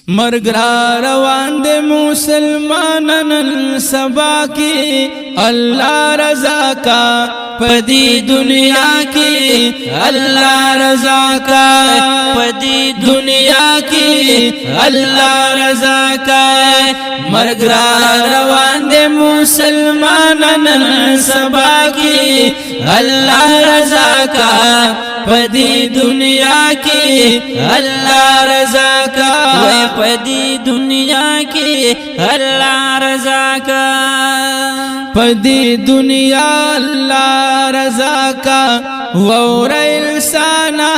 مرگ را روان دے مسلمانن سبا کی اللہ رضا کا پدی دنیا کی اللہ رضا کا پدی دنیا کی اللہ رضا کا مرگ را روان دے مسلمانن سبا کی اللہ رضا کا پدی دنیا کی اللہ رضا کا پدی دنیا کی اللہ رضا کا پدی دنیا اللہ رضا کا وور انسانا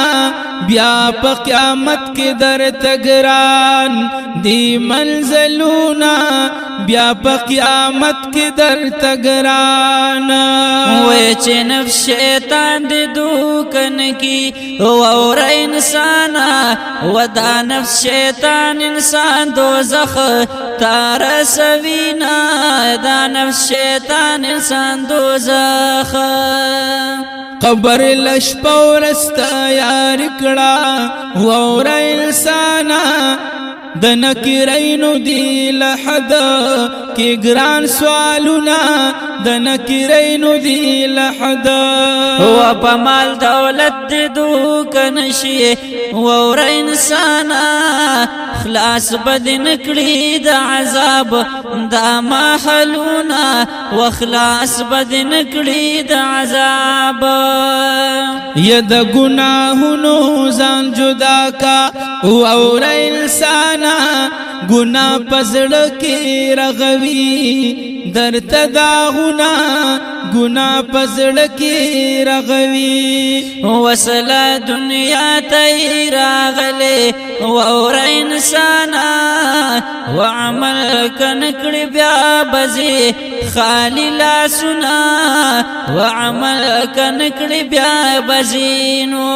بیا پا قیامت کی در تگران دی منزلونا بیا پا قیامت کی در تگران ویچے نفس شیطان دی دوکن کی وور انسانا ودا نفس شیطان انسان دوزخ تار سوینا دا نفس شیطان انسان دوزخ قبر لشپورستا یار کڑا وور انسانا دنکرینو دی لحد کی گران سوالونا دنکرینو دی لحد و پمال دولت دی دوکنشی وور انسانا خلاص بدن کڑی دا عذاب دا محلونا و خلاص بدن کڑی دا عذاب ید گناہنو زان جدا کا وور انسانا گناہ پزڑ کی رغوی در تداغنا گناہ پزڑ کی رغوی وصلا دنیا تی راغلے وور انسانا وعمل کنکڑ بیا بزی خالی لا سنا وعمل کنکڑ بیا بزینو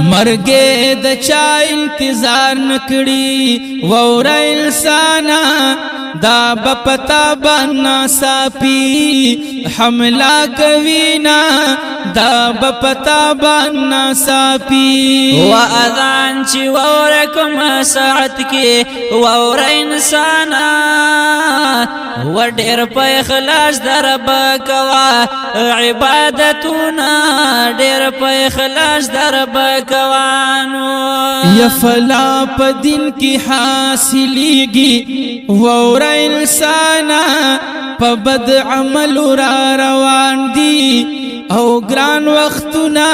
مرگے دچا انتظار نکڑی وور انسانا دا بپتا بنا ساپی حملہ کوینا دا بپتا بنا ساپی و اذان چی وورکم ساعت کی وور انسانا و دیر پا اخلاص در بکوا عبادتونا دیر پا اخلاص در بکوانو یفلا پا دن کی حاصلی گی وور انسانا پا بد عمل را روان دی او گران وقتنا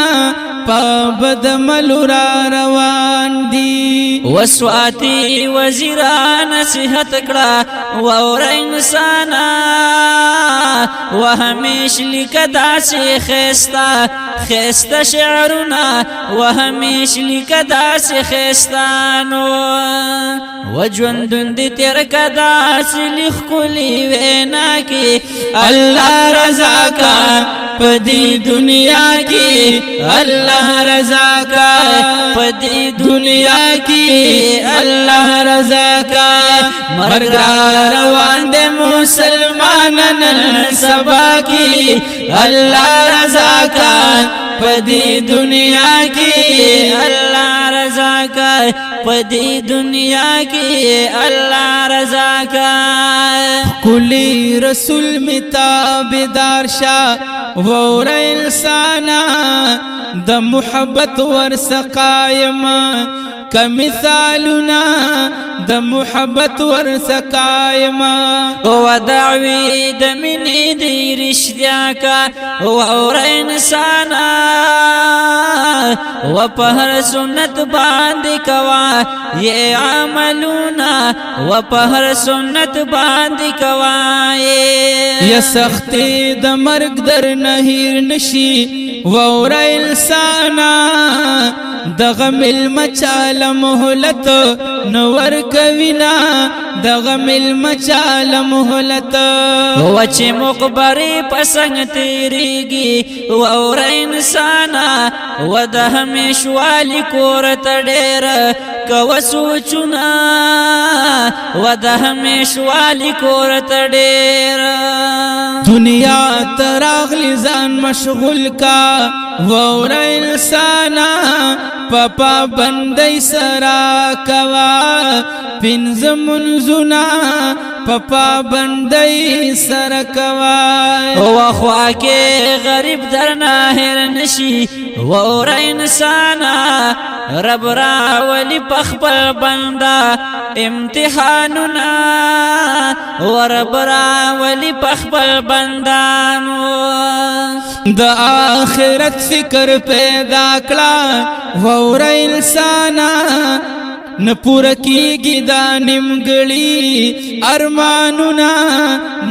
پا بد عمل را روان دی وسواتی وزیران صحت کڑا وور انسانا و ہمیش لکدا سے خیستا خیستا شعرنا و ہمیش لکدا سے خیستانو و جوندن دی تیر کدا سے لکھ کلی وینا کی اللہ رضا کا پدی دنیا کی اللہ رضا کا پدی دنیا کی اللہ رضا کا مرگ روان دے مسلمانن سبا کی اللہ رضا کا پدی دنیا کی اللہ رضا کا پدی دنیا کی اللہ رضا کا کلی رسول متابدار شاہ وور انسانا دا محبت ورسقائم کمثالنا دا محبت ورسقائم و دعوی دا من دی رشدیا کا وور انسانا و پہر سنت باند کوا یہ عملونا و پہر سنت باند کوا یہ سختی دا مرگ در نہیر نشی وور انسانا دغم المچال مہلت نور کوینا دغم المچال مہلت وچ مقبری پسنگ تیریگی وور انسانا و دا ہمیش والی کورت دیر کو سوچنا و دا ہمیش والی کورت دیر دنیا تراغلی زان مشغول کا وور انسانا پپا بندی سرا کوا پنز منزنا پپا بندی سرا کوا وخوا کے غریب درنا ہر نشی وور انسانا رب راولی پخپل بندا امتحاننا ورب راولی پخپل بندانو دا آخرت فکر پیدا کلا وور انسانا نپور کیگی دا نمگلی ارمانونا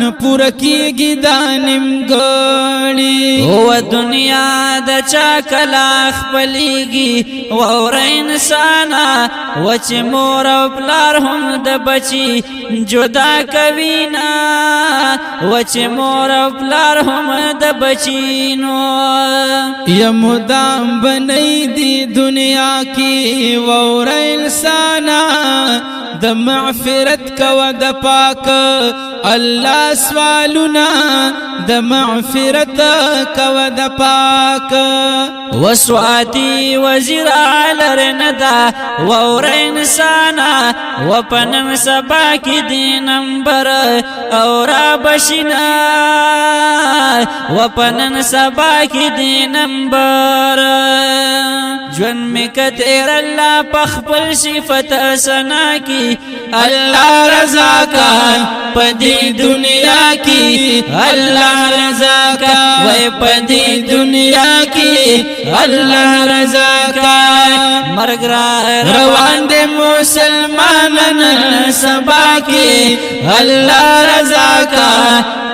نپور کیگی دا نمگلی و دنیا دا چاکلاخ پلیگی وور انسانا وچ مور و پلار هم دا بچی جدا کوینا وچ مور و پلار هم دا بچینو یا مدام بنی دی دنیا کی وور انسان د مغفرت کو د پاک الله سوالنا د مغفرت کو د پاک وسواتی وزیر علرندا وور انسانا وپنن سبا کی دی نمبر اور بشنا وپنن سبا کی دی نمبر جون میں کتیر اللہ پخپل صفت سنا کی اللہ رضا کا پدی دنیا کی اللہ رضا کا وہ پدی دنیا کی اللہ رضا کا مرگ روان دے مسلمانن سبا کی اللہ رضا کا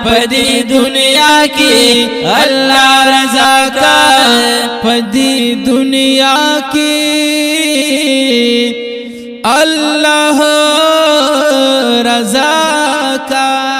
پدی دنیا کی اللہ رضا کا پدی دنیا کی اللہ رضا کا